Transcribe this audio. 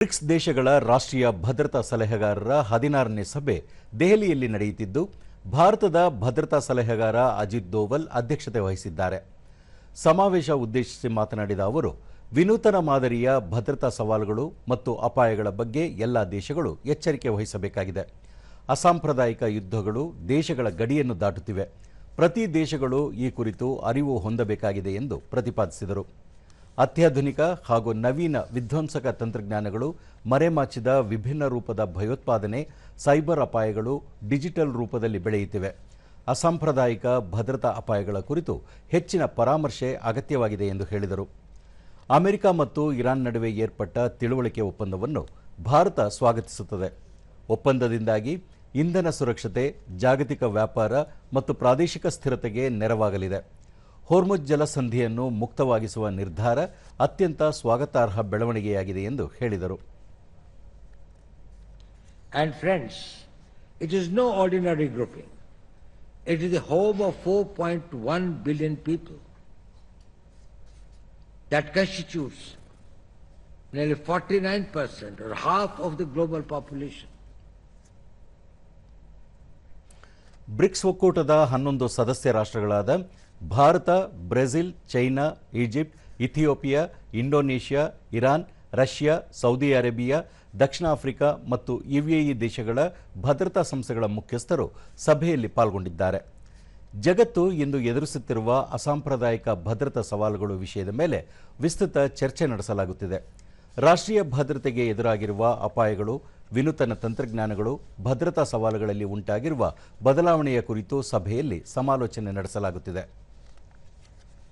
BRICS ದೇಶಗಳ ರಾಷ್ಟ್ರೀಯ ಭದ್ರತಾ ಸಲಹೆಗಾರರ 16ನೇ ಸಭೆ ದೆಹಲಿಯಲ್ಲಿ ನಡೆಯುತ್ತಿದ್ದು, ಭಾರತದ ಭದ್ರತಾ ಸಲಹೆಗಾರ ಅಜಿತ್ ದೋವಲ್ ಅಧ್ಯಕ್ಷತೆ ವಹಿಸಿದ್ದಾರೆ. ಸಮಾವೇಶ ಉದ್ದೇಶಿಸಿ ಮಾತನಾಡಿದ ಅವರು, ವಿನೂತನ ಮಾದರಿಯ ಭದ್ರತಾ ಸವಾಲುಗಳು ಮತ್ತು ಅಪಾಯಗಳ ಬಗ್ಗೆ ಎಲ್ಲ ದೇಶಗಳು ಎಚ್ಚರಿಕೆ ವಹಿಸಬೇಕಾಗಿದೆ. ಅಸಾಂಪ್ರದಾಯಿಕ ಯುದ್ಧಗಳು ದೇಶಗಳ ಗಡಿಯನ್ನು ದಾಟುತ್ತಿವೆ. ಪ್ರತಿ ದೇಶಗಳು ಈ ಕುರಿತು ಅರಿವು ಹೊಂದಬೇಕಾಗಿದೆ ಎಂದು ಪ್ರತಿಪಾದಿಸಿದರು. ಅತ್ಯಾಧುನಿಕ ಹಾಗೂ ನವೀನ ವಿಧ್ವಂಸಕ ತಂತ್ರಜ್ಞಾನಗಳು, ಮರೆಮಾಚಿದ ವಿಭಿನ್ನ ರೂಪದ ಭಯೋತ್ಪಾದನೆ, ಸೈಬರ್ ಅಪಾಯಗಳು ಡಿಜಿಟಲ್ ರೂಪದಲ್ಲಿ ಬೆಳೆಯುತ್ತಿವೆ. ಅಸಾಂಪ್ರದಾಯಿಕ ಭದ್ರತಾ ಅಪಾಯಗಳ ಕುರಿತು ಹೆಚ್ಚಿನ ಪರಾಮರ್ಶೆ ಅಗತ್ಯವಾಗಿದೆ ಎಂದು ಹೇಳಿದರು. ಅಮೆರಿಕ ಮತ್ತು ಇರಾನ್ ನಡುವೆ ಏರ್ಪಟ್ಟ ತಿಳುವಳಿಕೆ ಒಪ್ಪಂದವನ್ನು ಭಾರತ ಸ್ವಾಗತಿಸುತ್ತದೆ. ಒಪ್ಪಂದದಿಂದಾಗಿ ಇಂಧನ ಸುರಕ್ಷತೆ, ಜಾಗತಿಕ ವ್ಯಾಪಾರ ಮತ್ತು ಪ್ರಾದೇಶಿಕ ಸ್ಥಿರತೆಗೆ ನೆರವಾಗಲಿದೆ. ಹೋರ್ಮುಜ್ ಜಲಸಂಧಿಯನ್ನು ಮುಕ್ತವಾಗಿಸುವ ನಿರ್ಧಾರ ಅತ್ಯಂತ ಸ್ವಾಗತಾರ್ಹ ಬೆಳವಣಿಗೆಯಾಗಿದೆ ಎಂದು ಹೇಳಿದರು. And friends, it is no ordinary grouping. It is the home of 4.1 billion people. That constitutes nearly 49% or half of the global population. BRICS ಒಕ್ಕೂಟದ 11 ಸದಸ್ಯ ರಾಷ್ಟ್ರಗಳಾದ Bharat, Brazil, China, Egypt, Ethiopia, Indonesia, Iran, Russia, Saudi Arabia, ದಕ್ಷಿಣ Africa ಮತ್ತು UAE ದೇಶಗಳ ಭದ್ರತಾ ಸಂಸ್ಥೆಗಳ ಮುಖ್ಯಸ್ಥರು ಸಭೆಯಲ್ಲಿ ಪಾಲ್ಗೊಂಡಿದ್ದಾರೆ. ಜಗತ್ತು ಇಂದು ಎದುರಿಸುತ್ತಿರುವ ಅಸಾಂಪ್ರದಾಯಿಕ ಭದ್ರತಾ ಸವಾಲುಗಳ ವಿಷಯದ ಮೇಲೆ ವಿಸ್ತೃತ ಚರ್ಚೆ ನಡೆಸಲಾಗುತ್ತಿದೆ. ರಾಷ್ಟ್ರೀಯ ಭದ್ರತೆಗೆ ಎದುರಾಗಿರುವ ಅಪಾಯಗಳು, ವಿನೂತನ ತಂತ್ರಜ್ಞಾನಗಳು, ಭದ್ರತಾ ಸವಾಲುಗಳಲ್ಲಿ ಉಂಟಾಗಿರುವ ಬದಲಾವಣೆಯ ಕುರಿತು ಸಭೆಯಲ್ಲಿ ಸಮಾಲೋಚನೆ ನಡೆಸಲಾಗುತ್ತಿದೆ.